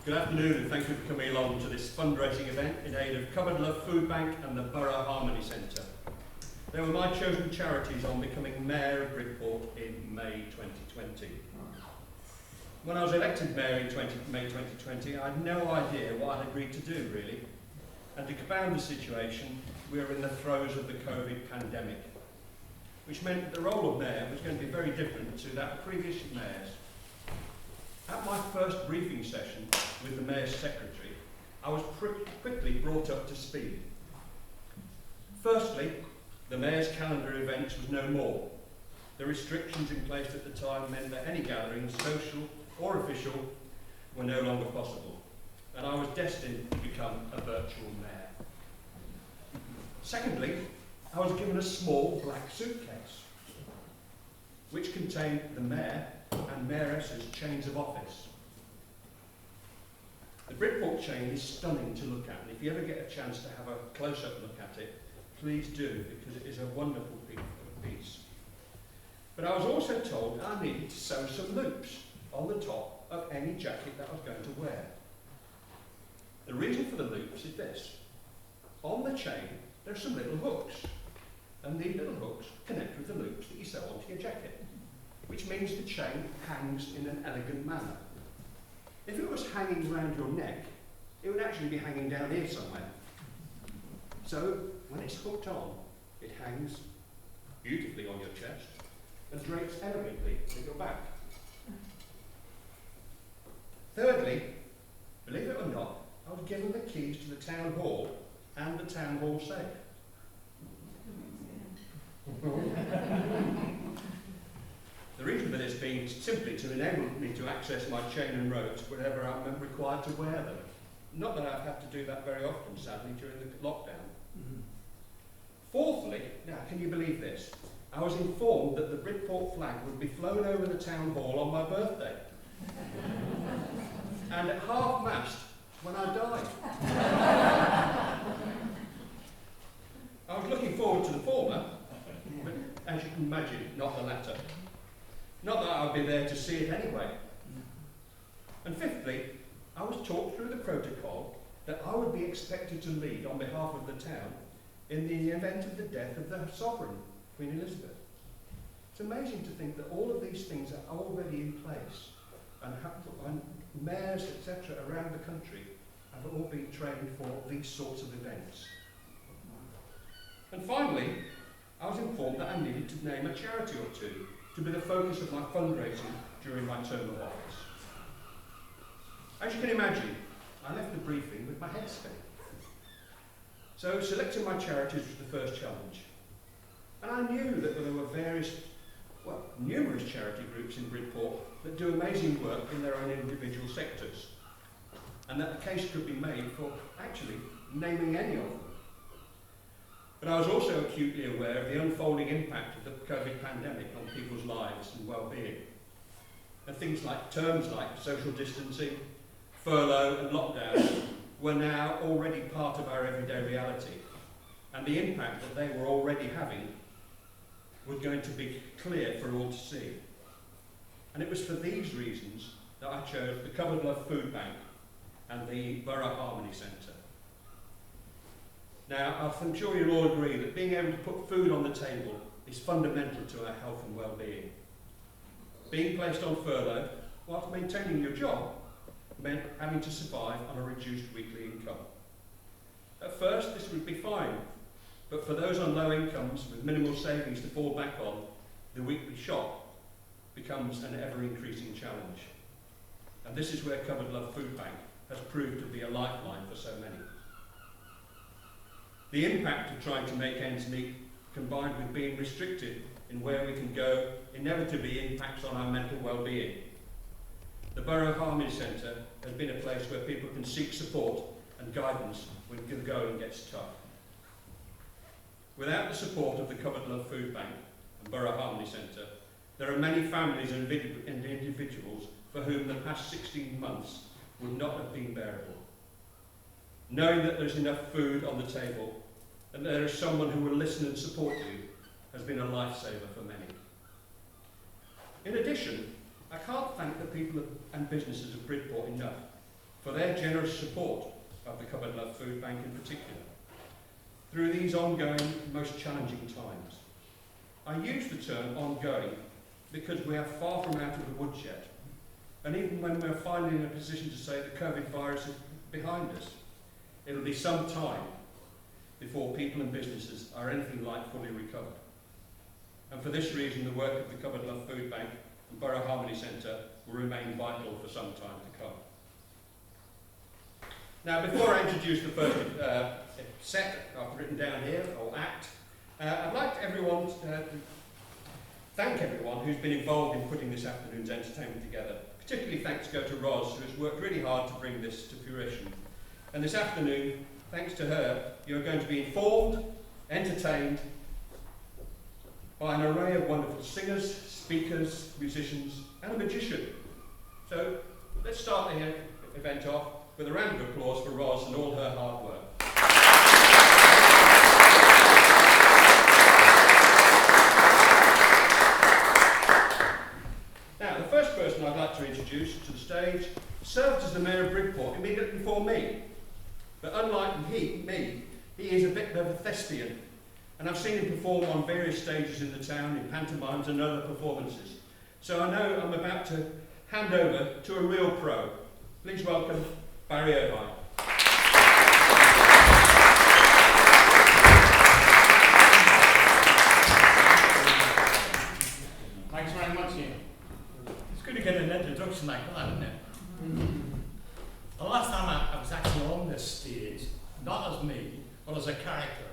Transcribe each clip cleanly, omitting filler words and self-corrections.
Good afternoon and thank you for coming along to this fundraising event in aid of Cupboard Love Food Bank and the Borough Harmony Centre. They were my chosen charities on becoming Mayor of Bridport in May 2020. When I was elected Mayor in May 2020, I had no idea what I'd agreed to do really. And to compound the situation, we were in the throes of the COVID pandemic, which meant that the role of Mayor was going to be very different to that of previous mayors. At my first briefing session with the Mayor's Secretary, I was quickly brought up to speed. Firstly, the Mayor's calendar of events was no more. The restrictions in place at the time meant that any gatherings, social or official, were no longer possible, and I was destined to become a virtual Mayor. Secondly, I was given a small black suitcase, which contained the Mayor and Mayoress's chains of office. The Bridport chain is stunning to look at, and if you ever get a chance to have a close-up look at it, please do, because it is a wonderful piece. But I was also told I needed to sew some loops on the top of any jacket that I was going to wear. The reason for the loops is this. On the chain, there are some little hooks, and these little hooks connect with the loops that you sew onto your jacket, which means the chain hangs in an elegant manner. If it was hanging around your neck, it would actually be hanging down here somewhere. So, when it's hooked on, it hangs beautifully on your chest and drapes elegantly at your back. Thirdly, believe it or not, I was given the keys to the town hall and the town hall safe. The reason for this being simply to enable me to access my chain and ropes whenever I'm required to wear them. Not that I've had to do that very often, sadly, during the lockdown. Fourthly, now can you believe this? I was informed that the Bridport flag would be flown over the town hall on my birthday. And at half-mast when I died. I was looking forward to the former, but as you can imagine, not the latter. Not that I'll be there to see it anyway. And fifthly, I was talked through the protocol that I would be expected to lead on behalf of the town in the event of the death of the sovereign, Queen Elizabeth. It's amazing to think that all of these things are already in place, and mayors, etc., around the country have all been trained for these sorts of events. And finally, I was informed that I needed to name a charity or two to be the focus of my fundraising during my term of office. As you can imagine, I left the briefing with my head spinning. So selecting my charities was the first challenge. And I knew that there were numerous charity groups in Bridport that do amazing work in their own individual sectors, and that the case could be made for actually naming any of them. But I was also acutely aware of the unfolding impact of the COVID pandemic on people's lives and well-being. And things like terms like social distancing, furlough and lockdown were now already part of our everyday reality. And the impact that they were already having was going to be clear for all to see. And it was for these reasons that I chose the Cupboard Love Food Bank and the Borough Harmony Centre. Now, I'm sure you'll all agree that being able to put food on the table is fundamental to our health and well-being. Being placed on furlough whilst maintaining your job meant having to survive on a reduced weekly income. At first, this would be fine, but for those on low incomes with minimal savings to fall back on, the weekly shock becomes an ever-increasing challenge. And this is where Cupboard Love Food Bank has proved to be a lifeline for so many. The impact of trying to make ends meet, combined with being restricted in where we can go, inevitably impacts on our mental well-being. The Borough Harmony Centre has been a place where people can seek support and guidance when the going gets tough. Without the support of the Cupboard Love Food Bank and Borough Harmony Centre, there are many families and individuals for whom the past 16 months would not have been bearable. Knowing that there's enough food on the table and there is someone who will listen and support you has been a lifesaver for many. In addition, I can't thank the people and businesses of Bridport enough for their generous support of the Cupboard Love Food Bank in particular, through these ongoing, most challenging times. I use the term ongoing because we are far from out of the woods yet, and even when we're finally in a position to say the COVID virus is behind us, it'll be some time before people and businesses are anything like fully recovered. And for this reason, the work of the Cupboard Love Food Bank and Borough Harmony Centre will remain vital for some time to come. Now, before I introduce the first set I've written down here, or act, I'd like everyone to thank everyone who's been involved in putting this afternoon's entertainment together. Particularly thanks go to Roz, who has worked really hard to bring this to fruition. And this afternoon, thanks to her, you're going to be informed, entertained by an array of wonderful singers, speakers, musicians, and a magician. So let's start the event off with a round of applause for Roz and all her hard work. Now, the first person I'd like to introduce to the stage served as the Mayor of Bridport immediately before me. But unlike me, he is a bit of a thespian, and I've seen him perform on various stages in the town, in pantomimes and other performances. So I know I'm about to hand over to a real pro. Please welcome Barry Irvine. Thanks very much, Ian. It's good to get an introduction like that, isn't it? The last time I was actually on this stage, not as me, but as a character,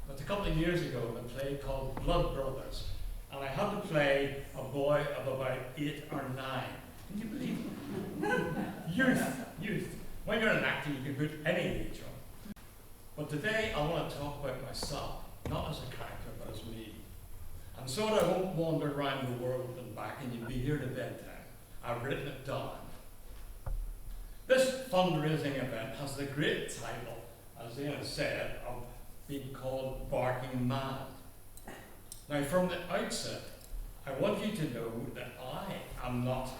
but a couple of years ago in a play called Blood Brothers, and I had to play a boy of about 8 or 9. Can you believe it? Youth. When you're an actor, you can put any age on. But today, I want to talk about myself, not as a character, but as me. And so that I won't wander around the world and back, and you'll be here to bedtime. I've written it down. This fundraising event has the great title, as Ian said, of being called Barking Mad. Now, from the outset, I want you to know that I am not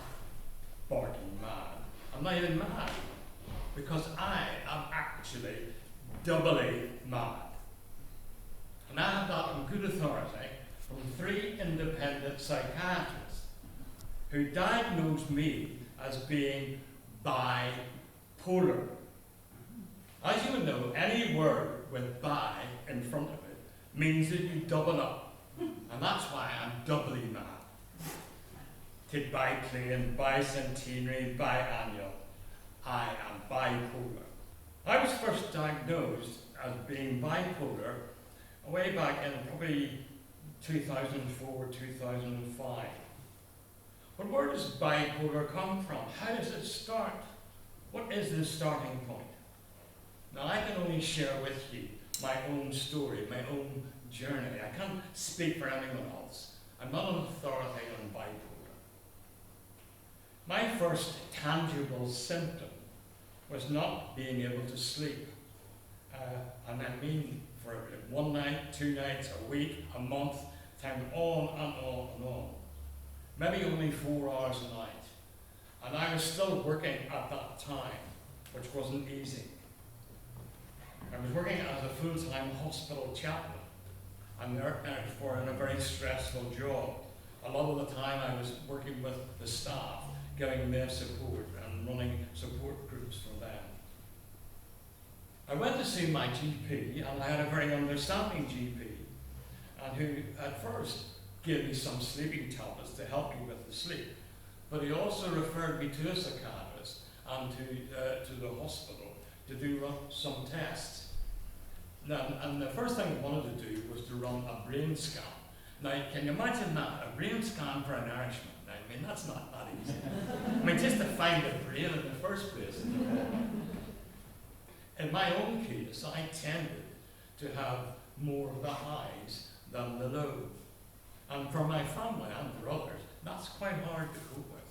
barking mad. I'm not even mad, because I am actually doubly mad. And I have that on good authority from 3 independent psychiatrists who diagnosed me as being bipolar. As you would know, any word with bi in front of it means that you double up. And that's why I'm doubly mad. Take biplane, bicentenary, biannual. I am bipolar. I was first diagnosed as being bipolar way back in probably 2004, 2005. But where does bipolar come from? How does it start? What is the starting point? Now, I can only share with you my own story, my own journey. I can't speak for anyone else. I'm not an authority on bipolar. My first tangible symptom was not being able to sleep. And I mean for 1 night, 2 nights, a week, a month, time on and on and on. Maybe only 4 hours a night. And I was still working at that time, which wasn't easy. I was working as a full-time hospital chaplain, and therefore in a very stressful job. A lot of the time I was working with the staff, giving them support and running support groups for them. I went to see my GP, and I had a very understanding GP, and who at first gave me some sleeping tablets to help me with the sleep. But he also referred me to a psychiatrist and to the hospital to do some tests. And the first thing I wanted to do was to run a brain scan. Now, can you imagine that? A brain scan for an Irishman. Now, I mean, that's not that easy. I mean, just to find the brain in the first place. In my own case, I tended to have more of the highs than the lows. And for my family and for others, that's quite hard to cope with.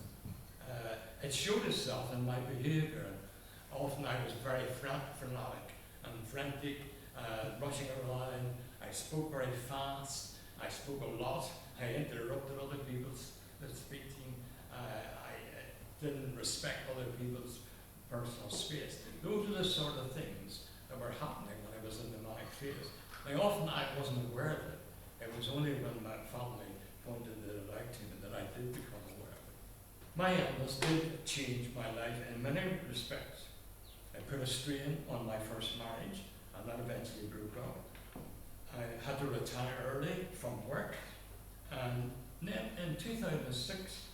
It showed itself in my behaviour. Often I was very frenetic and frantic, rushing around. I spoke very fast. I spoke a lot. I interrupted other people's speaking. I didn't respect other people's personal space. Those are the sort of things that were happening when I was in the manic phase. Now, often I wasn't aware of it. It was only when my family pointed it out to me that I did become aware of it. My illness did change my life in many respects. It put a strain on my first marriage, and that eventually broke up. I had to retire early from work, and then in 2006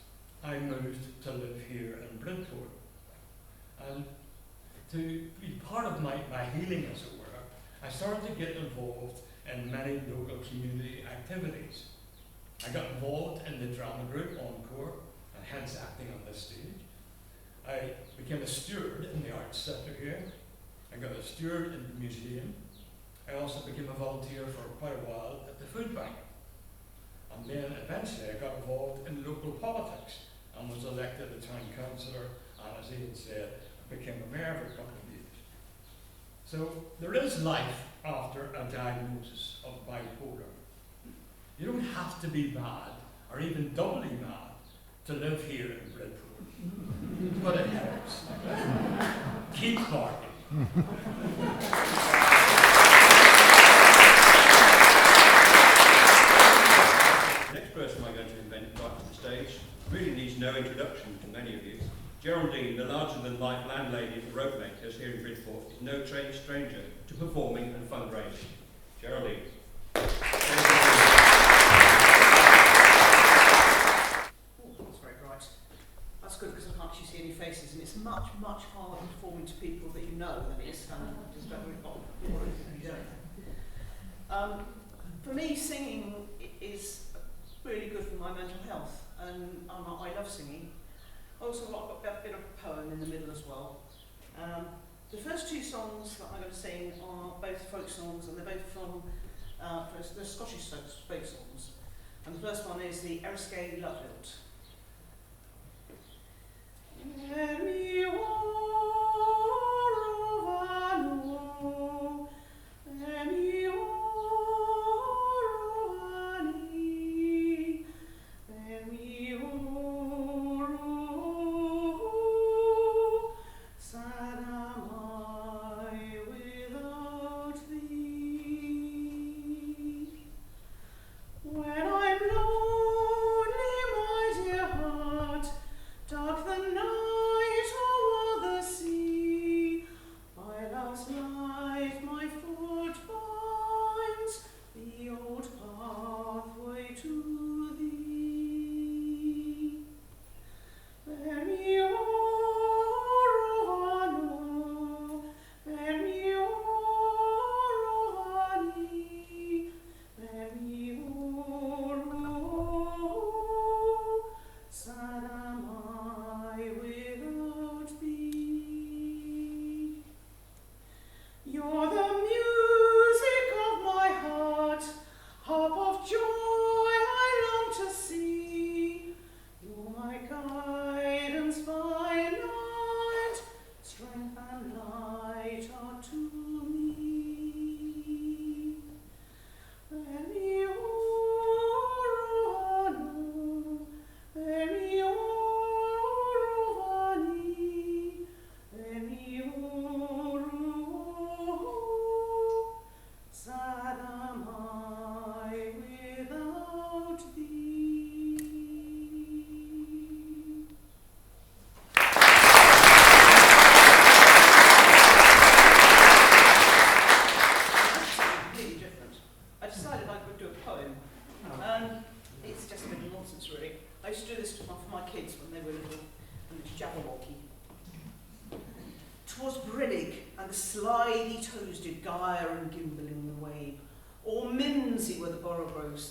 I moved to live here in Bridport. And to be part of my healing, as it were, I started to get involved in many local community activities. I got involved in the drama group Encore, and hence acting on this stage. I became a steward in the Arts Centre here. I got a steward in the museum. I also became a volunteer for quite a while at the food bank. And then eventually I got involved in local politics and was elected a town councillor, and as Ian said, I became a mayor for a couple of years. So there is life after a diagnosis of bipolar. You don't have to be mad, or even doubly mad, to live here in Bridport. But it helps. Keep barking. The next person I'm going to invite to the stage really needs no introduction to many of you. Geraldine, the larger-than-life landlady of the Rope Makers here in Bridport, is no stranger to performing and fundraising. Geraldine. Oh, that's very bright. That's good because I can't actually see any faces, and it's much, much harder performing to people that you know than it is standing just over the bottom. For me, singing is really good for my mental health, and I love singing. Also, I've got a bit of a poem in the middle as well. The first two songs that I'm going to sing are both folk songs, and they're both from they're Scottish folk songs. And the first one is the Eriskay Love Lilt.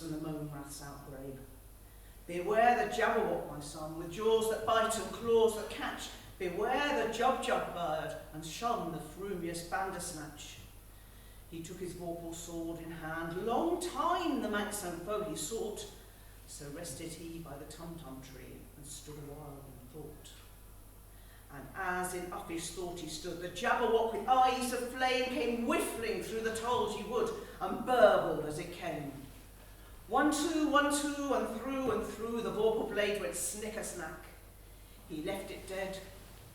And the moan raths outgrabe. Beware the jabberwock, my son, with jaws that bite and claws that catch. Beware the jub-jub bird, and shun the frumious bandersnatch. He took his vorpal sword in hand, long time the manxome foe he sought. So rested he by the tum-tum tree, and stood a while in thought. And as in uffish thought he stood, the jabberwock with eyes of flame came whiffling through the tulgey wood, and burbled as it came. 1, 2, 1, 2, and through the vorpal blade went snicker-snack. He left it dead,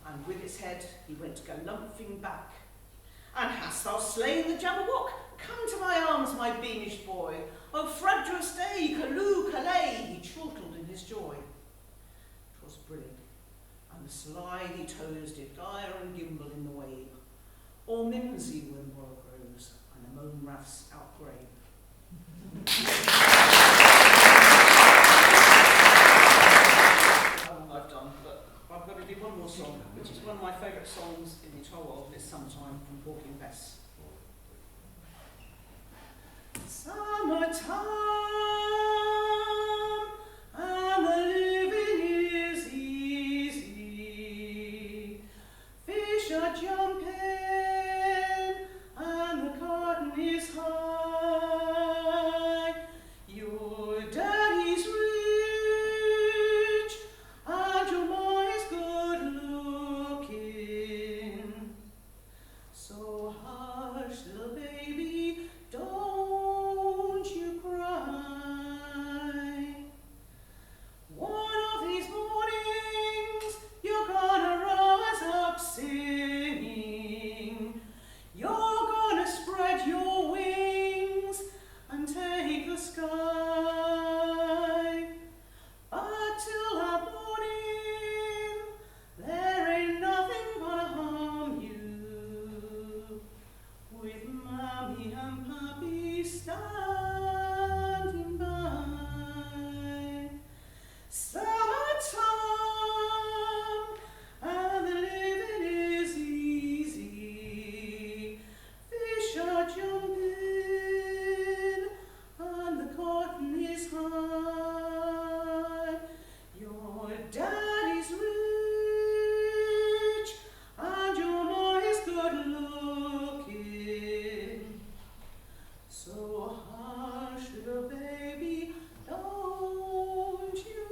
and with its head he went galumphing back. And hast thou slain the Jabberwock? Come to my arms, my beamish boy. O frabjous day, calloo, callay, he chortled in his joy. 'Twas brillig, and the slithy toes did gyre and gimble in the wave. All mimsy were morrows, and the moan raths outgrabe. I've done, but I've got to do one more song, which is one of my favourite songs in the whole world, this Sometime from Porky and Bess. Summertime, and the living is easy. Fish are jumping, and the cotton is high. Your daddy's rich, and your ma is good looking. So hush, little baby, don't you cry. One of these mornings you're gonna rise up singing. You're gonna spread your wings and take the sky. But till that morning there ain't nothing gonna harm you, with Mommy and Papi standing by. Summertime, and the living is easy. Fish are jumping, and the cotton is high. Your daddy's rich, and your ma is good looking. So hush, little baby, don't you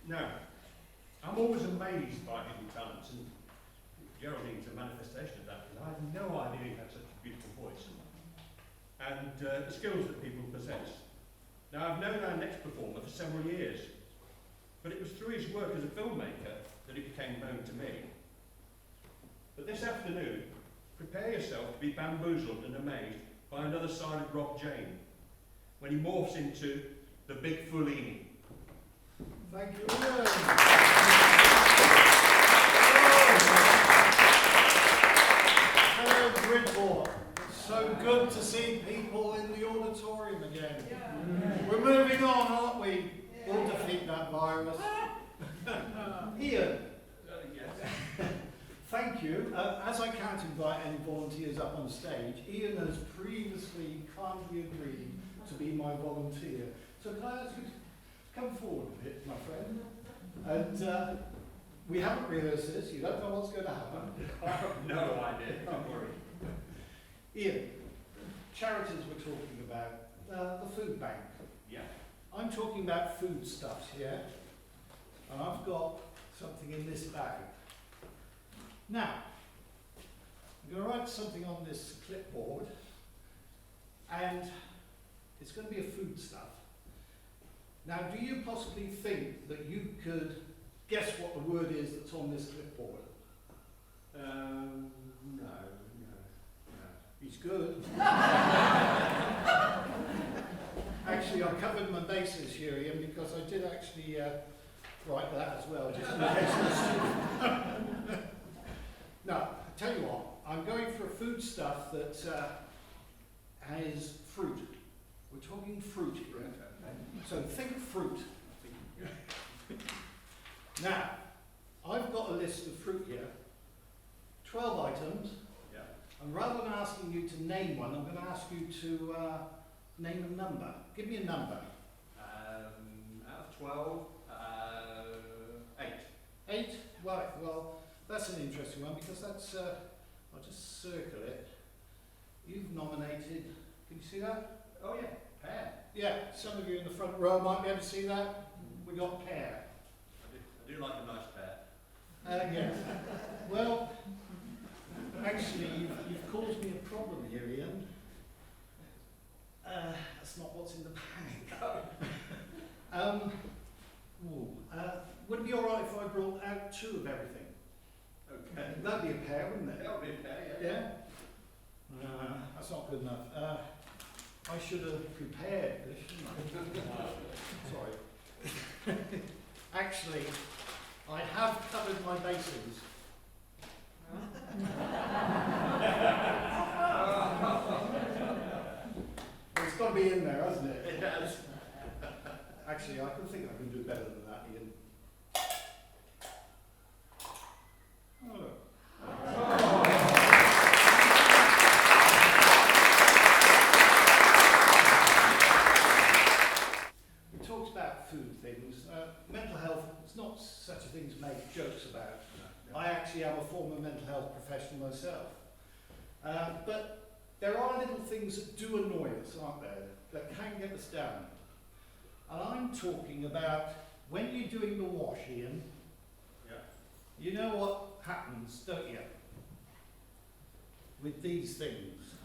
Now, I'm always amazed by hidden talents, and Geraldine's a manifestation of that. I had no idea he had such a beautiful voice and the skills that people possess. Now, I've known our next performer for several years, but it was through his work as a filmmaker that he became known to me. But this afternoon, prepare yourself to be bamboozled and amazed by another side of Rob Jane when he morphs into the Big Fulini. Thank you, Ian. Hello, Bridport. So good to see people in the auditorium again. We're moving on, aren't we? We'll defeat that virus. Ian, Yes. thank you. As I can't invite any volunteers up on stage, Ian has previously kindly agreed to be my volunteer. So can I ask you to come forward a bit, my friend? And we haven't rehearsed this. You don't know what's going to happen. I have no idea, don't worry. Ian, charities we're talking about, the food bank. Yeah. I'm talking about foodstuffs here, and I've got something in this bag. Now, I'm going to write something on this clipboard, and it's going to be a foodstuff. Now, do you possibly think that you could guess what the word is that's on this clipboard? No. He's good. Actually, I covered my bases here, Ian, because I did actually write that as well, just in case it was stupid. Now, I tell you what, I'm going for a foodstuff that has fruit. We're talking fruit here. So think fruit. Now, I've got a list of fruit here, 12 items. Yeah. And rather than asking you to name one, I'm going to ask you to name a number. Give me a number. Out of 12, 8. 8? Right, well, that's an interesting one because that's, I'll just circle it. You've nominated, can you see that? Oh yeah, pear. Yeah, some of you in the front row might be able to see that. We got pear. I do like a nice pear. Yes. Well, actually, you've caused me a problem here, Ian. That's not what's in the bag. Would it be all right if I brought out 2 of everything? Okay. That'd be a pair, wouldn't it? That'll be fair, Yeah? That's not good enough. I should have prepared this, shouldn't I? Sorry. Actually, I have covered my bases. It's got to be in there, hasn't it? It does. Actually, I think I can do better than that, Ian. Oh, look. We talked about food things. Mental health, it's not such a thing to make jokes about. I actually am a former mental health professional myself. But there are little things that do annoy us, aren't there, that can get us down. And I'm talking about when you're doing the wash, Ian, you know what happens, don't you? With these things.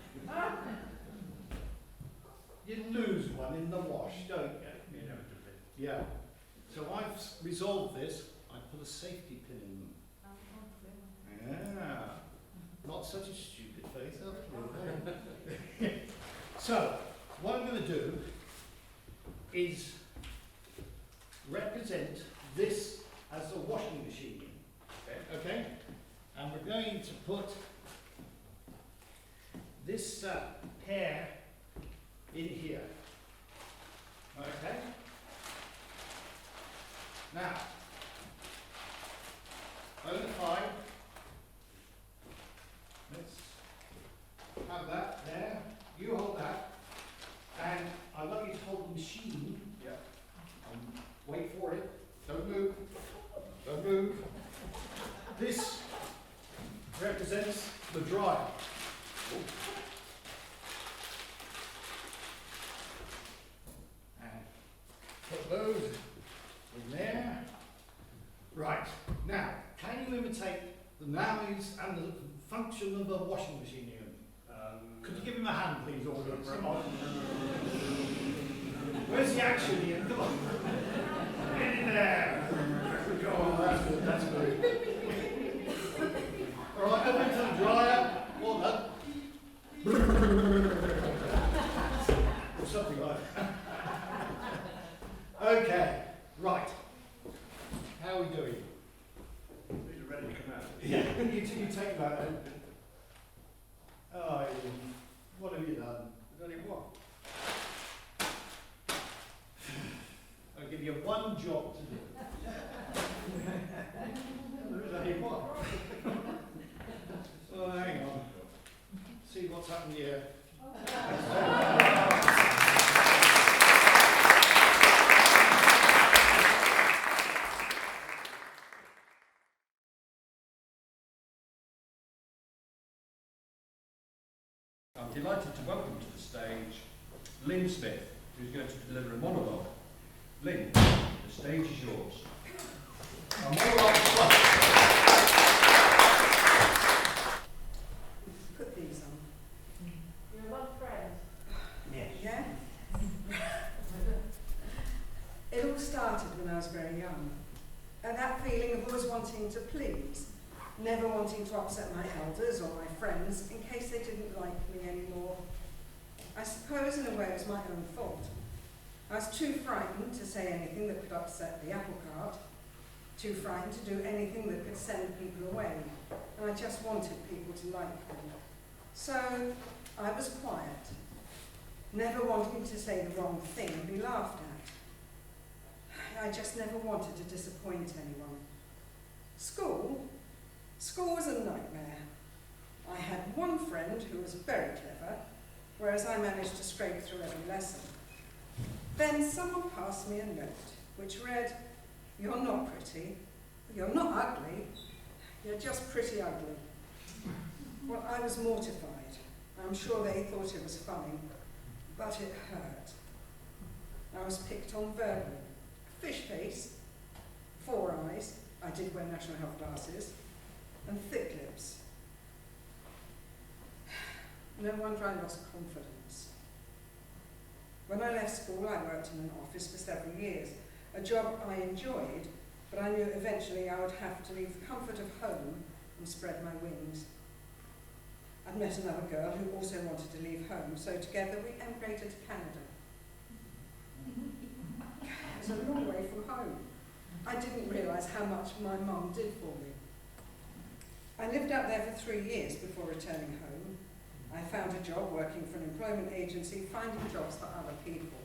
You lose one in the wash, don't you? Inevitably. Yeah. So I've resolved this. I put a safety pin in them. Yeah. Not such a stupid face after all. So, what I'm going to do is represent this as a washing machine. Okay? And we're going to put this pair in here. Okay? Now, bona fide. Let's have that there. You hold that. And I'd like you to hold the machine. Yeah. Wait for it. Don't move. Don't move. This represents the dryer. And put those in there. Right. Now, can you imitate the noise and the function of a washing machine, Ian? Could you give him a hand, please, or where's the action, Ian? Come on. Get in there. Go on, that's good, that's good. All right, over to the dryer. Well done. Or something like that. Okay, right. How are we doing? These are ready to come out. Yeah, you take that then. Oh, Ian, what have you done? There's only one. I'll give you one job to do. There is only one. Oh, hang on. See what's happened here. I'm delighted to welcome to the stage Lynn Smith, who's going to deliver a monologue. Lynn, the stage is yours. A monologue Put these on. You're one friend. Yeah? It all started when I was very young. And that feeling of always wanting to please, never wanting to upset my elders or my friends in case they didn't like me anymore. I suppose in a way it was my own fault. I was too frightened to say anything that could upset the apple cart, too frightened to do anything that could send people away, and I just wanted people to like me. So I was quiet, never wanting to say the wrong thing and be laughed at. I just never wanted to disappoint anyone. School was a nightmare. I had one friend who was very clever, whereas I managed to scrape through every lesson. Then someone passed me a note, which read, "You're not pretty, you're not ugly, you're just pretty ugly." Well, I was mortified. I'm sure they thought it was funny, but it hurt. I was picked on verbally. Fish face, 4 eyes, I did wear national health glasses, and thick lips. No wonder I lost confidence. When I left school, I worked in an office for several years, a job I enjoyed, but I knew eventually I would have to leave the comfort of home and spread my wings. I'd met another girl who also wanted to leave home, so together we emigrated to Canada. It's a long way from home. I didn't realise how much my mum did for me. I lived out there for 3 years before returning home. I found a job working for an employment agency, finding jobs for other people.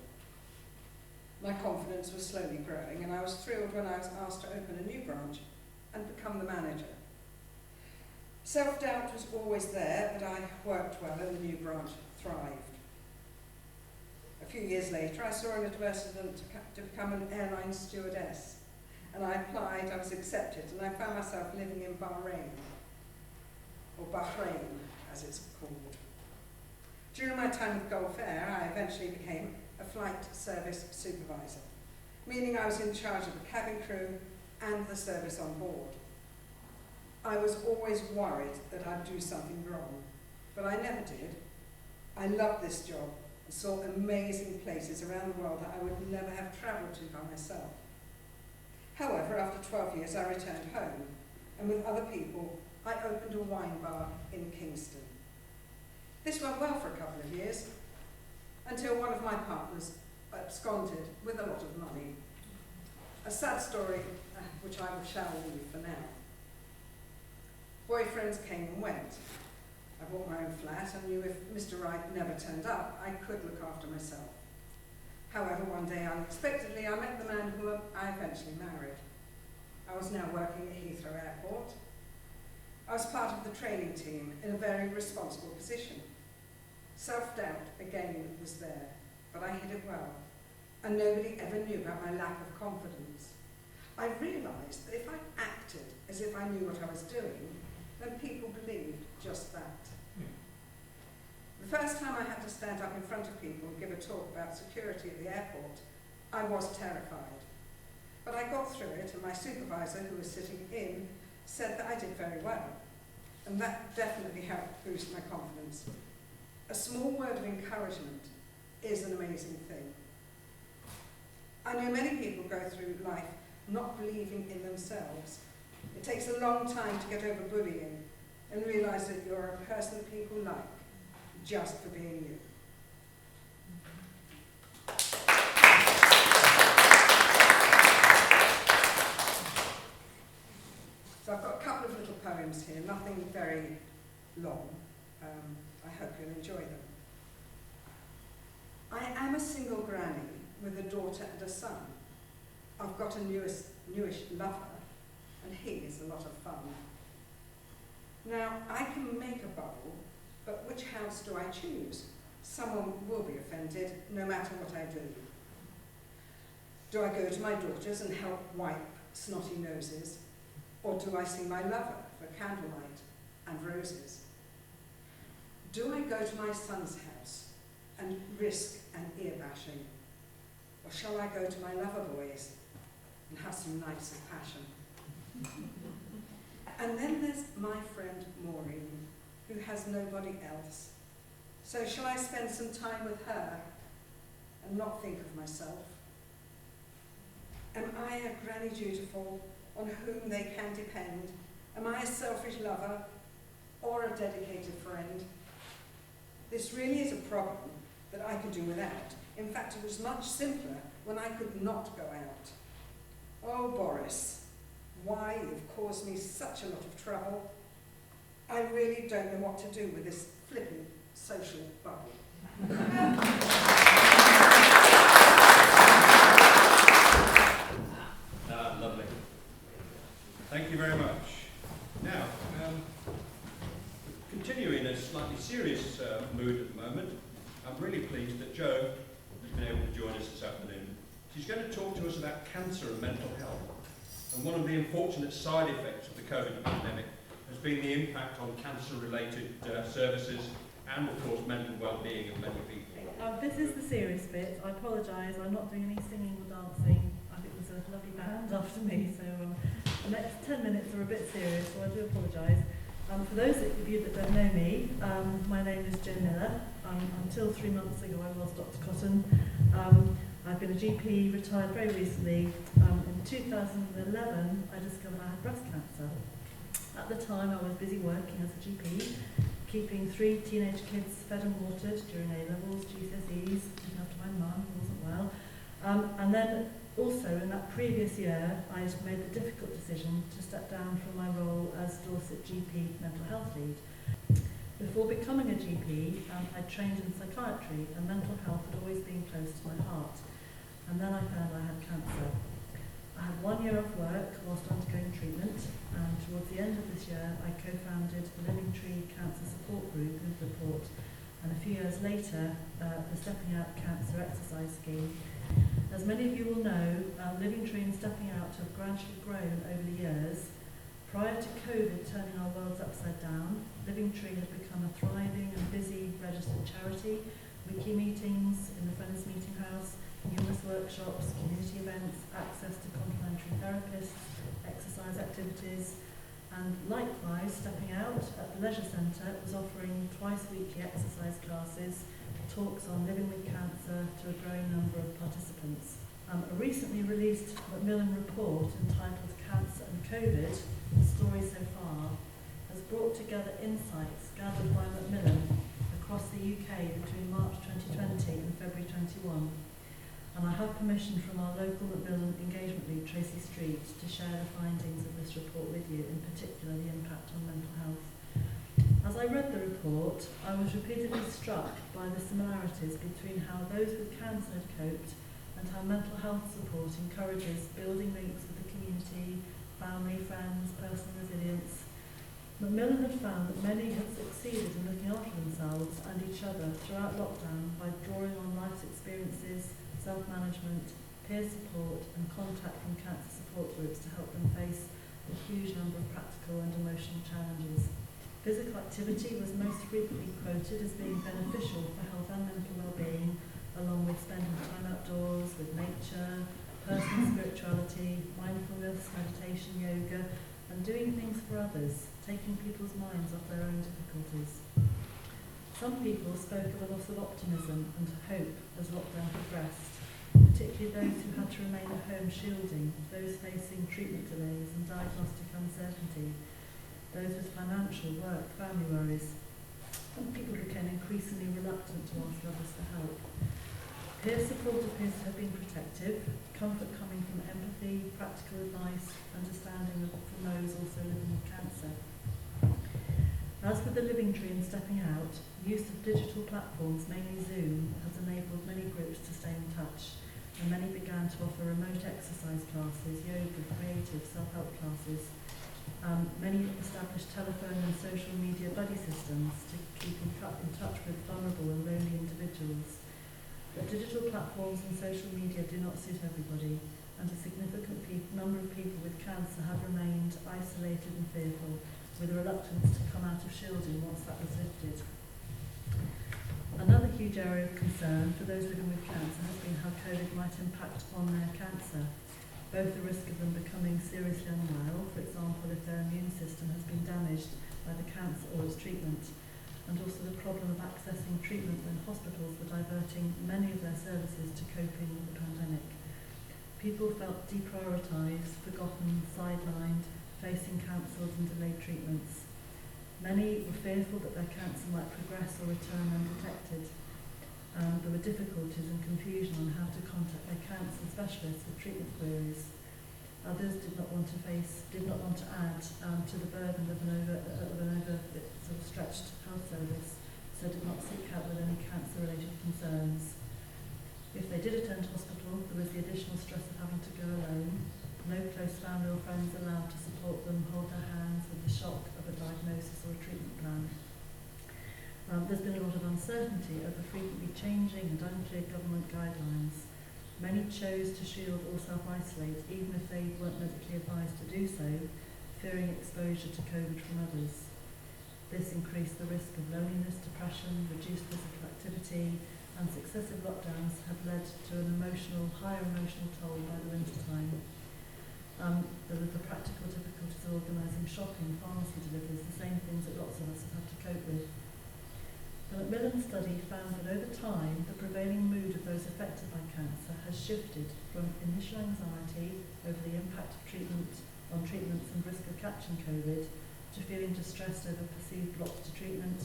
My confidence was slowly growing, and I was thrilled when I was asked to open a new branch and become the manager. Self-doubt was always there, but I worked well and the new branch thrived. A few years later, I saw an advertisement to become an airline stewardess, and I applied, I was accepted, and I found myself living in Bahrain, or Bahrain as it's called. During my time with Gulf Air, I eventually became a flight service supervisor, meaning I was in charge of the cabin crew and the service on board. I was always worried that I'd do something wrong, but I never did. I loved this job and saw amazing places around the world that I would never have travelled to by myself. However, after 12 years, I returned home, and with other people, I opened a wine bar in Kingston. This went well for a couple of years, until one of my partners absconded with a lot of money. A sad story, which I shall leave for now. Boyfriends came and went. I bought my own flat and knew if Mr. Right never turned up, I could look after myself. However, one day unexpectedly, I met the man who I eventually married. I was now working at Heathrow Airport. I was part of the training team in a very responsible position. Self-doubt again was there, but I hid it well, and nobody ever knew about my lack of confidence. I realised that if I acted as if I knew what I was doing, then people believed just that. The first time I had to stand up in front of people and give a talk about security at the airport, I was terrified. But I got through it, and my supervisor, who was sitting in, said that I did very well. And that definitely helped boost my confidence. A small word of encouragement is an amazing thing. I know many people go through life not believing in themselves. It takes a long time to get over bullying and realise that you're a person people like just for being you. So I've got a couple of little poems here, nothing very long. I hope you'll enjoy them. I am a single granny with a daughter and a son. I've got a newish lover, and he is a lot of fun. Now, I can make a bubble, but which house do I choose? Someone will be offended, no matter what I do. Do I go to my daughter's and help wipe snotty noses? Or do I see my lover for candlelight and roses? Do I go to my son's house and risk an ear bashing? Or shall I go to my lover boys and have some nights of passion? And then there's my friend Maureen, who has nobody else. So shall I spend some time with her and not think of myself? Am I a granny dutiful on whom they can depend? Am I a selfish lover or a dedicated friend? This really is a problem that I could do without. In fact, it was much simpler when I could not go out. Oh, Boris, why you've caused me such a lot of trouble. I really don't know what to do with this flippant social bubble. Lovely. Thank you very much. Now, continuing in a slightly serious mood at the moment, I'm really pleased that Jo has been able to join us this afternoon. She's going to talk to us about cancer and mental health. And one of the unfortunate side effects of the COVID pandemic has been the impact on cancer-related services and, of course, mental well-being of many people. This is the serious bit. I apologise, I'm not doing any singing or dancing. I think there's a lovely band after me, so The next 10 minutes are a bit serious, so I do apologise. For those of you that don't know me, my name is Jo Miller. Until 3 months ago I was Dr Cotton. I've been a GP, retired very recently. In 2011 I discovered I had breast cancer. At the time I was busy working as a GP, keeping 3 teenage kids fed and watered during A-levels, GCSEs, looking after my mum who wasn't well. And then also in that previous year I made the difficult decision to step down from my role as Dorset GP mental health lead. Before becoming a GP, I trained in psychiatry, and mental health had always been close to my heart. And then I found I had cancer. I had 1 year off work whilst undergoing treatment, and towards the end of this year I co-founded the Living Tree Cancer Support Group in Bridport, and a few years later the Stepping Out Cancer Exercise Scheme. As many of you will know, Living Tree and Stepping Out have gradually grown over the years. Prior to COVID turning our worlds upside down, Living Tree had become a thriving and busy registered charity, weekly meetings in the Friends Meeting House, numerous workshops, community events, access to complementary therapists, exercise activities, and likewise Stepping Out at the Leisure Centre was offering twice weekly exercise classes, talks on living with cancer to a growing number of participants. A recently released Macmillan report entitled Cancer and COVID, The Story So Far, has brought together insights gathered by Macmillan across the UK between March 2020 and February 21. And I have permission from our local Macmillan engagement lead, Tracy Street, to share the findings of this report with you, in particular the impact on mental health. As I read the report, I was repeatedly struck by the similarities between how those with cancer had coped and how mental health support encourages building links with the community, family, friends, personal resilience. Macmillan had found that many had succeeded in looking after themselves and each other throughout lockdown by drawing on life's experiences, self-management, peer support and contact from cancer support groups to help them face a huge number of practical and emotional challenges. Physical activity was most frequently quoted as being beneficial for health and mental well-being, along with spending time outdoors with nature, personal spirituality, mindfulness, meditation, yoga, and doing things for others, taking people's minds off their own difficulties. Some people spoke of a loss of optimism and hope as lockdown progressed, particularly those who had to remain at home shielding, those facing treatment delays and diagnostic uncertainty, those with financial, work, family worries, and people became increasingly reluctant to ask others for help. Peer support appears to have been protective, comfort coming from empathy, practical advice, understanding from those also living with cancer. As with the Living Tree and Stepping Out, use of digital platforms, mainly Zoom, has enabled many groups to stay in touch, and many began to offer remote exercise classes, yoga, creative, self-help classes. Many established telephone and social media buddy systems to keep in touch with vulnerable and lonely individuals. But digital platforms and social media do not suit everybody, and a significant number of people with cancer have remained isolated and fearful, with a reluctance to come out of shielding once that was lifted. Another huge area of concern for those living with cancer has been how COVID might impact on their cancer, both the risk of them becoming seriously unwell, for example if their immune system has been damaged by the cancer or its treatment, and also the problem of accessing treatment when hospitals were diverting many of their services to coping with the pandemic. People felt deprioritised, forgotten, sidelined, facing cancelled and delayed treatments. Many were fearful that their cancer might progress or return undetected. There were difficulties and confusion on how to contact their cancer specialists with treatment queries. Others did not want to add to the burden of an over stretched health service, so did not seek help with any cancer-related concerns. If they did attend hospital, there was the additional stress of having to go alone, no close family or friends allowed to support them, hold their hands with the shock of a diagnosis or a treatment plan. There's been a lot of uncertainty over frequently changing and unclear government guidelines. Many chose to shield or self-isolate, even if they weren't medically advised to do so, fearing exposure to COVID from others. This increased the risk of loneliness, depression, reduced physical activity, and successive lockdowns have led to an higher emotional toll by the winter time. There were the practical difficulties of organising shopping, pharmacy deliveries, the same things that lots of us have had to cope with. The Macmillan study found that over time, the prevailing mood of those affected by cancer has shifted from initial anxiety over the impact of treatments and risk of catching COVID, to feeling distressed over perceived blocks to treatment,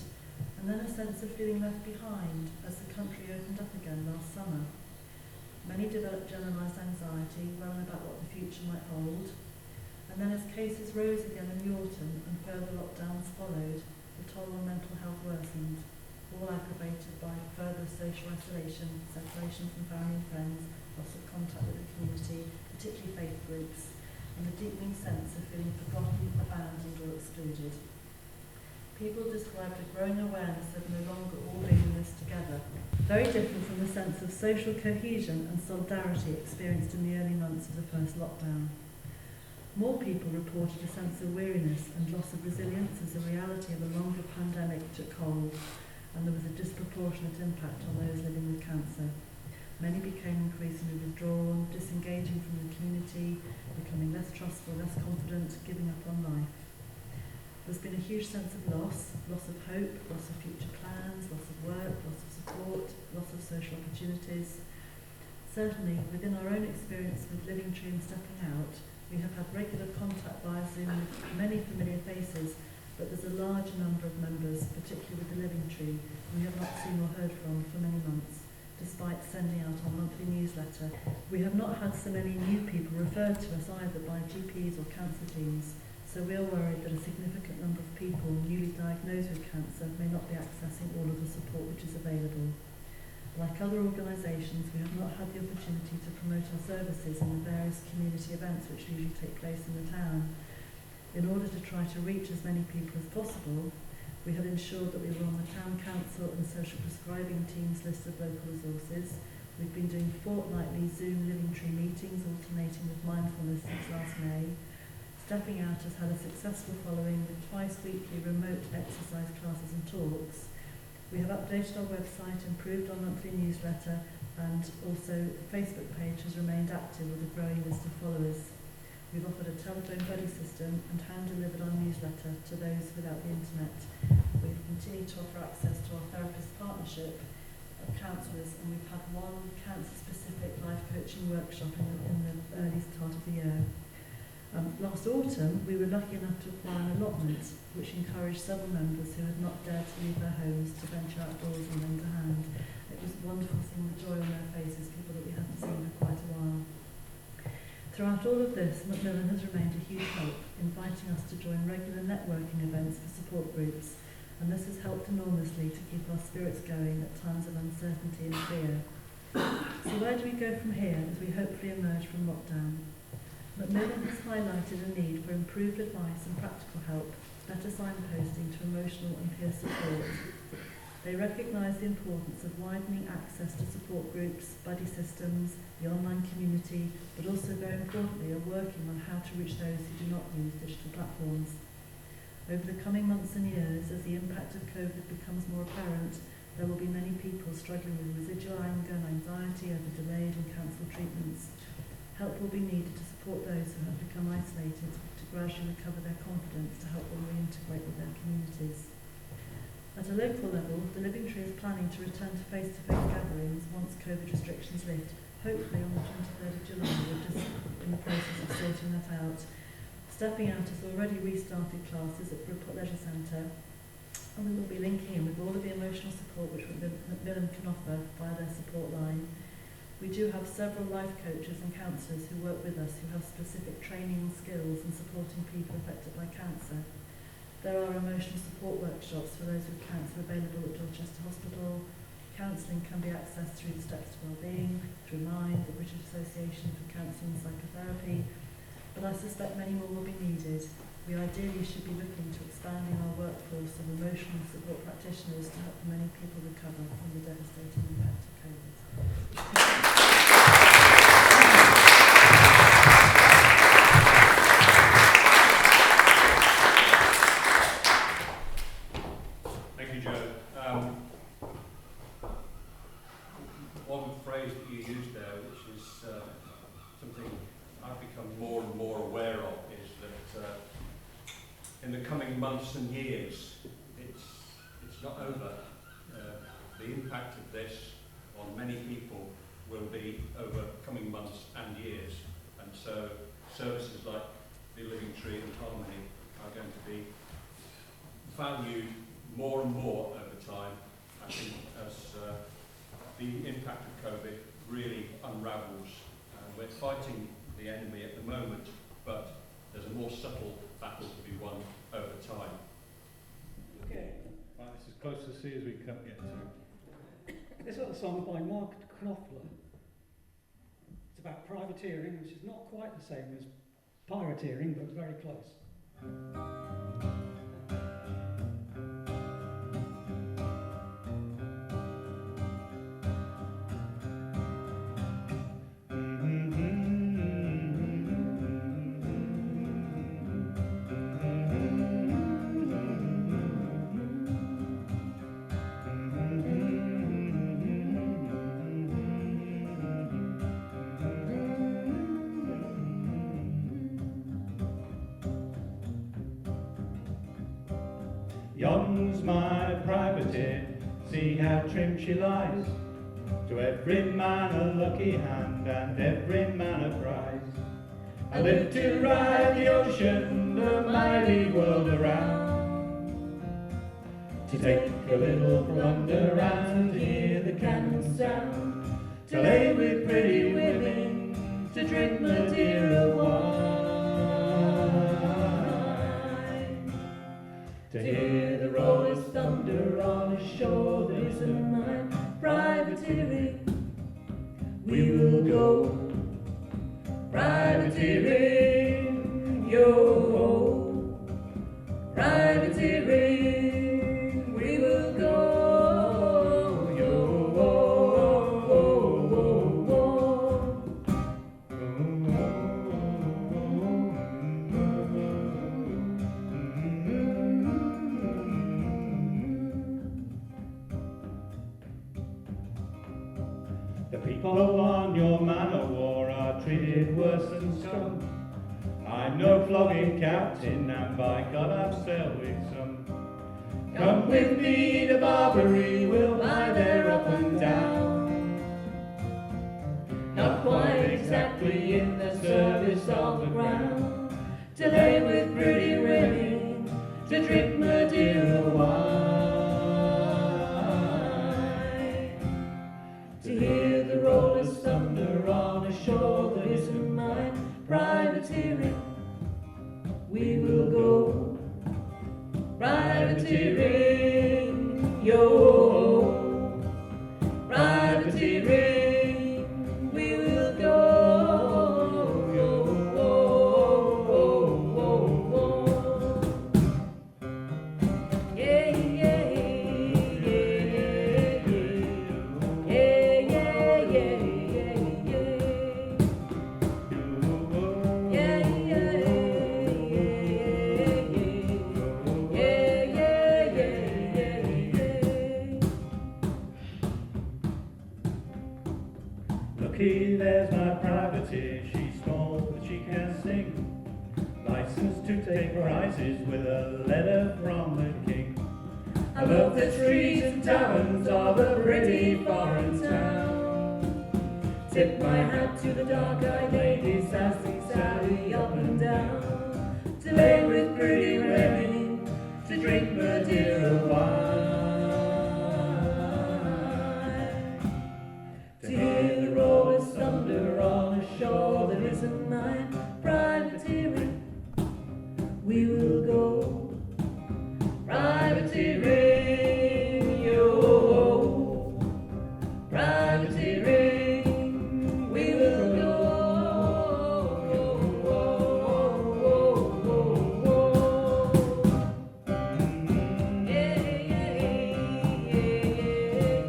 and then a sense of feeling left behind as the country opened up again last summer. Many developed generalised anxiety, worrying about what the future might hold, and then as cases rose again in the autumn and further lockdowns followed, the toll on mental health worsened, all aggravated by further social isolation, separation from family and friends, loss of contact with the community, particularly faith groups, and a deepening sense of feeling forgotten, abandoned or excluded. People described a growing awareness of no longer all being in this together, very different from the sense of social cohesion and solidarity experienced in the early months of the first lockdown. More people reported a sense of weariness and loss of resilience as the reality of a longer pandemic took hold, and there was a disproportionate impact on those living with cancer. Many became increasingly withdrawn, disengaging from the community, becoming less trustful, less confident, giving up on life. There's been a huge sense of loss of hope, loss of future plans, loss of work, loss of support, loss of social opportunities. Certainly, within our own experience with Living Tree and Stepping Out, we have had regular contact via Zoom with many familiar faces, but there's a large number of members, particularly with the Living Tree, we have not seen or heard from for many months. Despite sending out our monthly newsletter, we have not had so many new people referred to us either by GPs or cancer teams, so we are worried that a significant number of people newly diagnosed with cancer may not be accessing all of the support which is available. Like other organisations, we have not had the opportunity to promote our services in the various community events which usually take place in the town. In order to try to reach as many people as possible, we have ensured that we were on the Town Council and Social Prescribing Team's list of local resources. We've been doing fortnightly Zoom Living Tree meetings alternating with mindfulness since last May. Stepping Out has had a successful following with twice weekly remote exercise classes and talks. We have updated our website, improved our monthly newsletter, and also the Facebook page has remained active with a growing list of followers. We've offered a telephone buddy system and hand-delivered our newsletter to those without the internet. We've continued to offer access to our therapist partnership of counsellors, and we've had one cancer-specific life coaching workshop in the early start of the year. Last autumn, we were lucky enough to acquire an allotment which encouraged several members who had not dared to leave their homes to venture outdoors and lend a hand. It was wonderful seeing the joy on their faces, people that we hadn't seen for quite a while. Throughout all of this, Macmillan has remained a huge help, inviting us to join regular networking events for support groups, and this has helped enormously to keep our spirits going at times of uncertainty and fear. So where do we go from here as we hopefully emerge from lockdown? Macmillan has highlighted a need for improved advice and practical help, better signposting to emotional and peer support. They recognise the importance of widening access to support groups, buddy systems, the online community, but also very importantly are working on how to reach those who do not use digital platforms. Over the coming months and years, as the impact of COVID becomes more apparent, there will be many people struggling with residual anger and anxiety over delayed and cancelled treatments. Help will be needed to support those who have become isolated to gradually recover their confidence to help them reintegrate with their communities. At a local level, the Living Tree is planning to return to face-to-face gatherings once COVID restrictions lift, hopefully on the 23rd of July. We're just in the process of sorting that out. Stepping Out has already restarted classes at Bridport Leisure Centre, and we will be linking in with all of the emotional support which Macmillan can offer via their support line. We do have several life coaches and counsellors who work with us who have specific training and skills in supporting people affected by cancer. There are emotional support workshops for those with cancer available at Dorchester Hospital. Counselling can be accessed through the Steps to Wellbeing, through MIND, the British Association for Counselling and Psychotherapy, but I suspect many more will be needed. We ideally should be looking to expanding our workforce of emotional support practitioners to help many people recover from the devastating impact of COVID. Thank you, Joe. One phrase that you used there, which is something I've become more and more aware of is that in the coming months and years, it's not over. The impact of this on many people will be over coming months and years, and so services like the Living Tree and Harmony are going to be valued more and more over time, I think, as the impact of COVID really unravels. We're fighting the enemy at the moment, but there's a more subtle battle to be won over time. Okay. Right, this is close to sea as we can get to. This other song by Mark Knopfler. It's about privateering, which is not quite the same as pirateering, but very close. Yon's my privateer, see how trim she lies. To every man a lucky hand and every man a prize. I live to ride the ocean, the mighty world around. To take a little plunder and hear the cannon sound. To lay with pretty women, to drink Madeira wine. To hear the rolling thunder on a shore that isn't mine. Privateering, we will go. Privateering, yo. Privateering, we will go. Yo. The people on your man of war are treated worse than scum. I'm no flogging captain, and by God I've sailed with some. Come with me to Barbary, we'll lie there up and down. Not quite exactly in the service of the crown. To lay with pretty women, to drink Madeira wine. To hear the roll of thunder on a shore that isn't mine. Privateering, we will go. Privateering, yo. Privateering, we will go. Yo. Yeah, yeah, yeah, yeah, yeah, Looky, there's my privateer. She's small, but she can sing. Licensed to take prizes with a letter from the king. I love the trees and taverns of a pretty foreign town. Tip my hat to the dark-eyed ladies as they sally up and down. To lay with pretty women, to drink Madeira wine. To hear the roll of thunder on a shore that isn't mine. Privateering, we will go. Privateering, yo. Privateering, we will go. Yeah, yeah, yeah, yeah, yeah,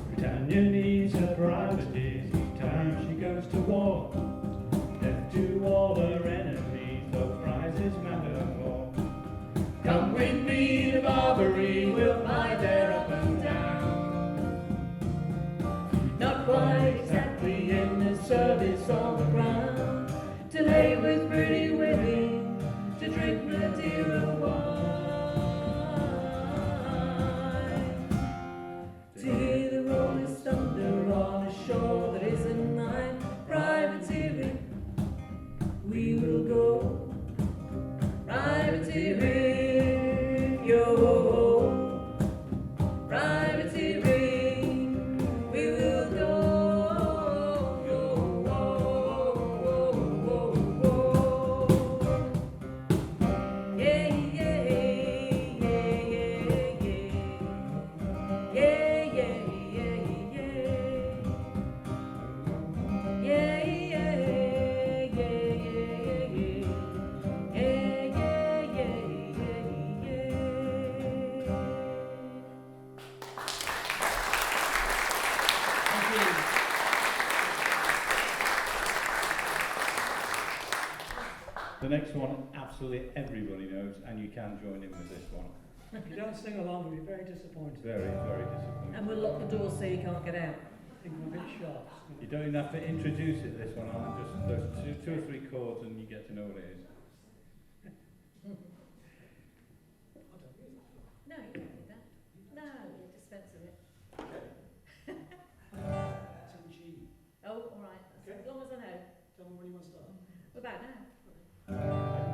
Britannia needs her privateers each time she war. Death to all her enemies, though prizes matter more. Come with me to Barbary, we'll fight there up and down. Not quite exactly in the service on the ground, to lay with pretty women, to drink Madeira wine, to hear the rolling thunder on a shore that isn't mine. Privateering, we will go. Privateering, yo. Privateering, we will go. Yo, yeah, yeah, yeah, yeah, yeah. Yeah, yeah, yeah, yeah. Yeah, yeah, yeah, yeah, yeah. The next one, absolutely everybody knows, and you can join in with this one. If you don't sing along, we'll be very disappointed. Very, very disappointing. And we'll lock the door so you can't get out. I think we're a bit sharp. You don't even have to introduce it, this one, Alan. Just those two or three chords and you get to know what it is. No, you don't need that. No, you dispense with it. It's in G. Oh, all right. Okay. As long as I know. Tell me when you want to start. We're back now.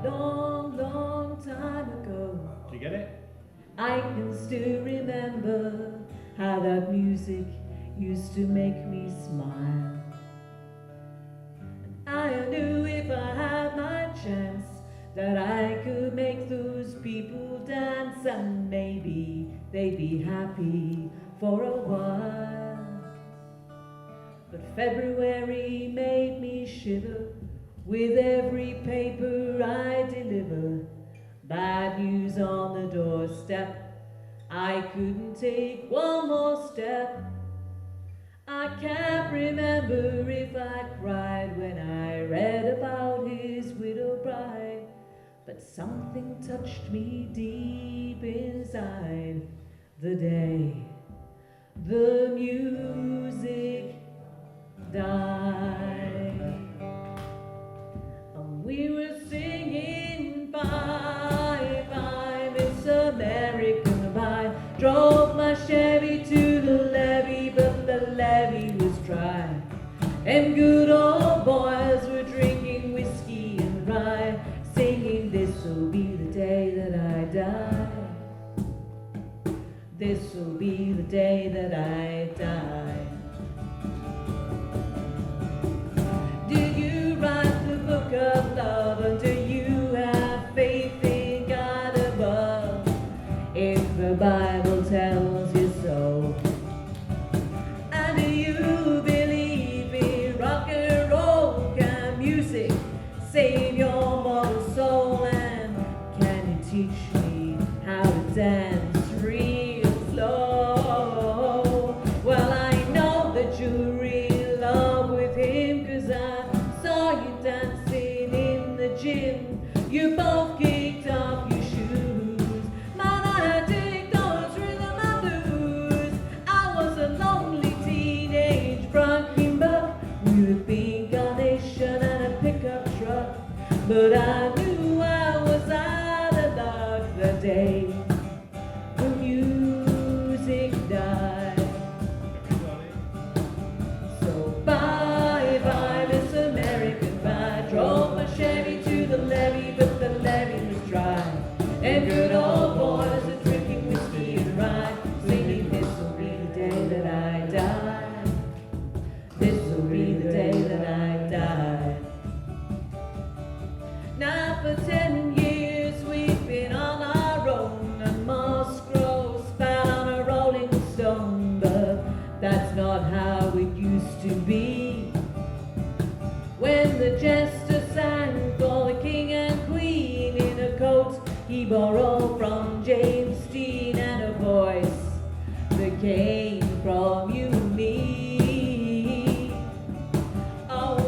Long, long time ago, Do you get it? I can still remember how that music used to make me smile. And I knew if I had my chance that I could make those people dance, and maybe they'd be happy for a while. But February made me shiver with every paper I deliver. Bad news on the doorstep, I couldn't take one more step. I can't remember if I cried when I read about his widow bride, but something touched me deep inside the day the music died. And we were singing bye bye Miss American bye. Drove my Chevy to the levee, but the levee was dry. And good old boys were drinking whiskey and rye, singing this'll be the day that I die. This'll be the day that I die. Did you write the book of love, and do you have faith in God above? If the Bible tells you so. And do you believe in rock and roll? Can music save your mortal soul? And can you teach me how to dance real slow? Well, I know that you're in love with him, 'cause I saw you dancing in the gym. You both kicked off your shoes. Man, I dig those rhythm and blues. I was a lonely teenage bronking buck with a big carnation and a pickup truck, but I knew I was out of luck the day the music died. So bye bye Miss American bye. Drove my Chevy to the levee, but the levee was dry. And good old boys are drinking whiskey and rye, singing this'll be the day that I die. This'll be the day that I die. Now for 10 years we've been on our own, and moss grows fat on a rolling stone, but that's not how it used to be. When the jester sang for the king and queen in a coat he borrowed from James Dean, and a voice that came from you and me. Oh,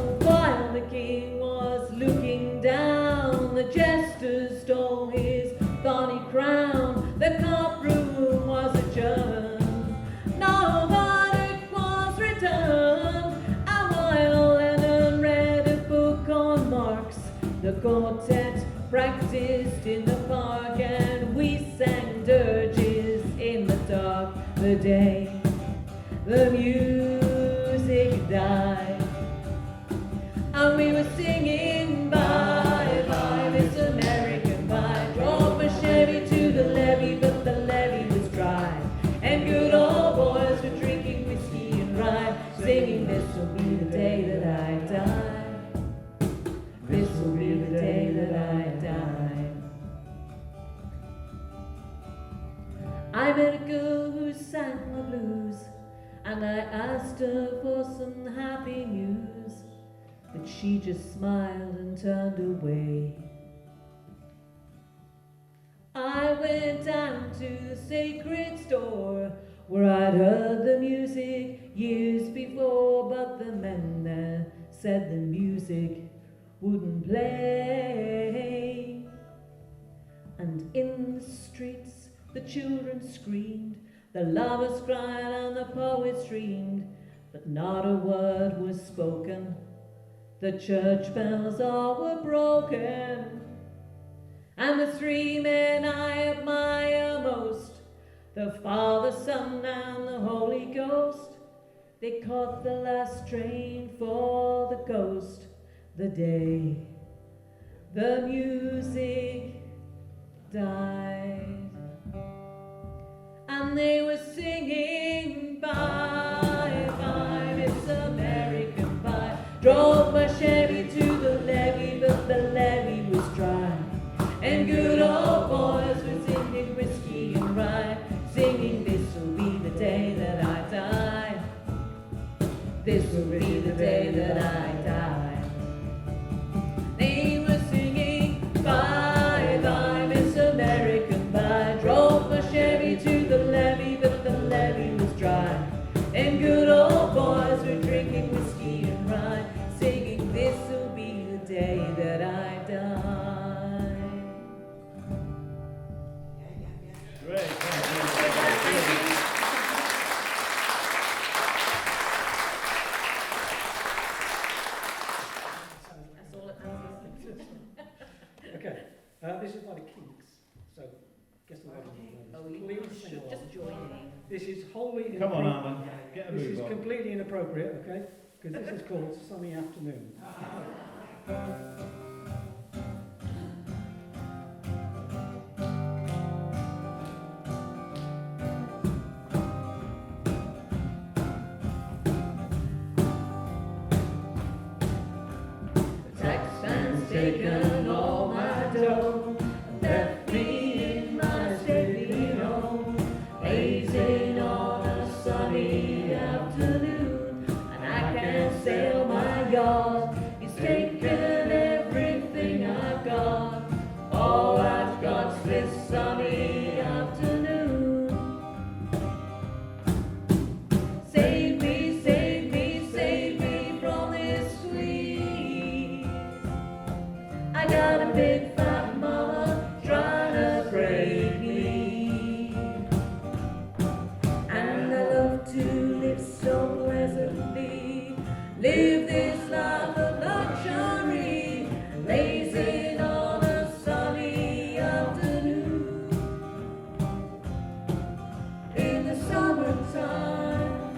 music died. And we were singing bye bye, Miss American Pie. Drove my Chevy to the levee, but the levee was dry. And good old boys were drinking whiskey and rye, singing, this will be the day that I die. This will be the day that I die. I met a girl who sang the blues, and I asked her for some happy news, but she just smiled and turned away. I went down to the sacred store where I'd heard the music years before, but the men there said the music wouldn't play. And in the streets the children screamed, the lovers cried and the poets dreamed, but not a word was spoken. The church bells all were broken. And the three men I admire most, the Father, Son, and the Holy Ghost, they caught the last train for the coast the day the music died. And they were singing bye bye, Miss American Pie. Drove my Chevy to the levee, but the levee was dry. And good old boys were singing whiskey and rye, singing, this will be the day that I die. This will be the day that I die. They were singing bye bye, Miss American Pie. Drove my Chevy to the levee, but the levee was dry. And good old boys were drinking whiskey and rye, singing, this will be the day that I die. Great. That's all it matters. Okay, this is by the Kinks, so guess the word. Oh, you Please sing should along. just join in. This is wholly Come on, inappropriate. Alan. Get a This is move on. completely inappropriate, okay? Because this is called Sunny Afternoon. The tax man's taken all my dough, left me in my stately home, blazing on a sunny afternoon, and I can't sail my yacht. He's taken everything I've got, all I've got's this sunny afternoon. Save me, save me, save me from this squeeze. I got a big fat mama trying to break me, and I love to live so pleasantly, live this life of luxury, lazing on a sunny afternoon. In the summertime,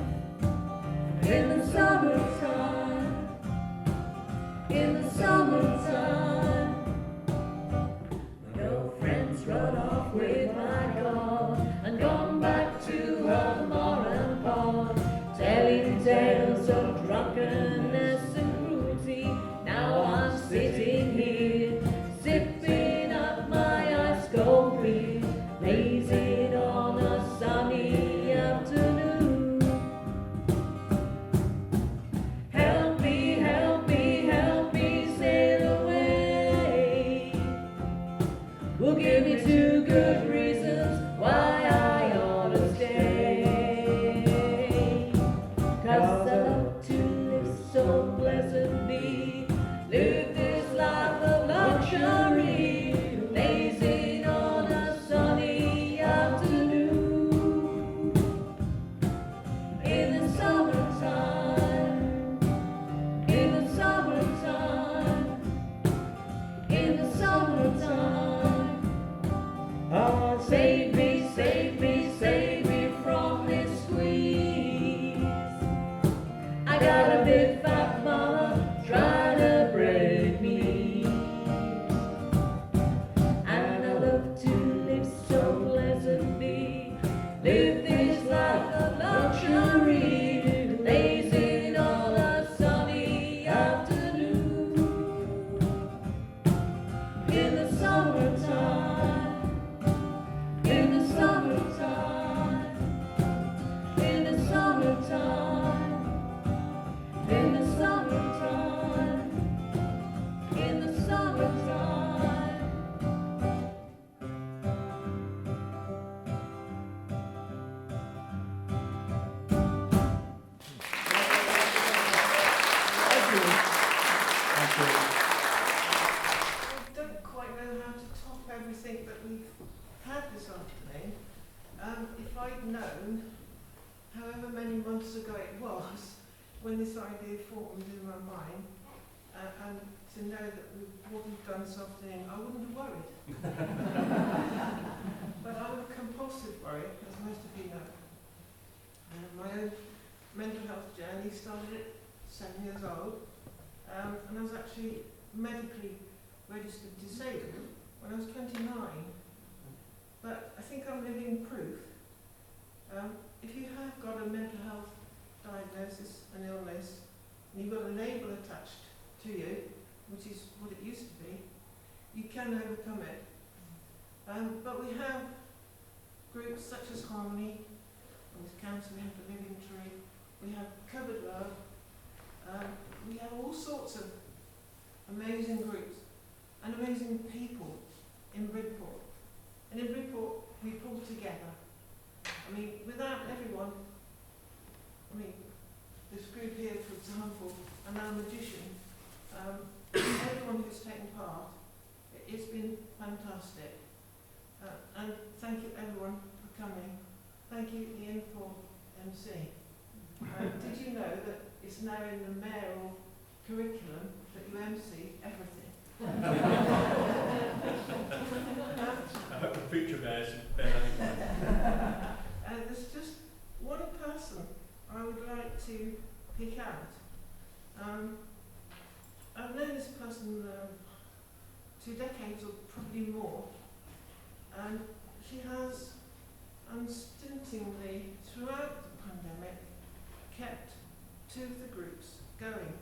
in the summertime, in the summertime, my girlfriend's run off with my God and gone back to her ma and pa, telling tales of drunkenness and cruelty. Now I'm sitting here, sipping up my ice cold beer, lazing on a sunny afternoon. Help me, help me, help me sail away. Well, give me two good reasons why I ought to stay. 'Cause I love to live so I got a big fat mama trying to break me. And I love to live so pleasantly, live this life of luxury, lazing on a sunny afternoon. In the summertime, in the summertime, in the summertime, in the summertime, in the summertime. I don't quite know how to top everything that we've had this afternoon. If I'd known, however many months ago it was, when this idea formed in my mind, and to know that what we've done this afternoon, I wouldn't have worried. But I'm a compulsive worrier, as most of you know. My own mental health journey started at 7 years old, and I was actually medically registered disabled when I was 29. But I think I'm living proof. If you have got a mental health diagnosis, an illness, and you've got a label attached to you, which is what it used to be, you can overcome it. But we have groups such as Harmony, with Cancer, we have the Living Tree, we have Covered Love, we have all sorts of amazing groups and amazing people in Bridport. And in Bridport, we pull together. I mean, without everyone, I mean, this group here, for example, and our magician, everyone who's taken part, it's been fantastic. And thank you everyone for coming. Thank you, Ian, for MC. Did you know that it's now in the mayoral curriculum that you MC everything? I hope the future bears that in mind. There's just one person I would like to pick out. I've known this person 2 decades or probably more, and she has unstintingly, throughout the pandemic, kept 2 of the groups going.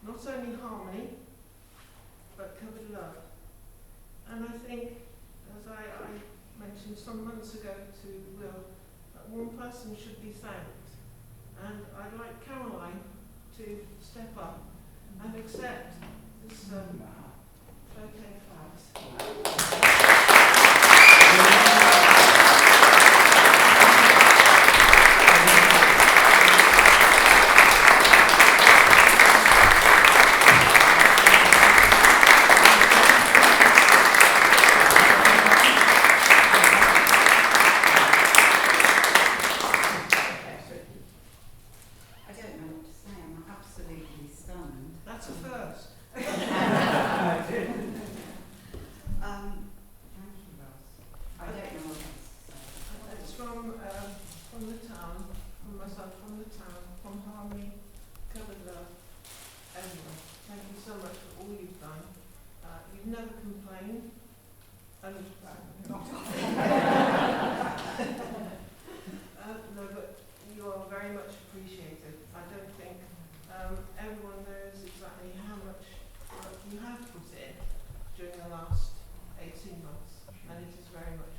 Not only Harmony, but Covered Love. And I think, as I mentioned some months ago to Will, that one person should be thanked. And I'd like Caroline to step up and accept this bouquet of flowers. That's a first. Thank you, Ross. I don't know what else to say. It's from the town, from myself, from the town, from Harmony, Covered Love, everyone. Thank you so much for all you've done. You've never complained. And, not no, but you are very much appreciated. I don't think everyone knows exactly how much work you have put in during the last 18 months, and it is very much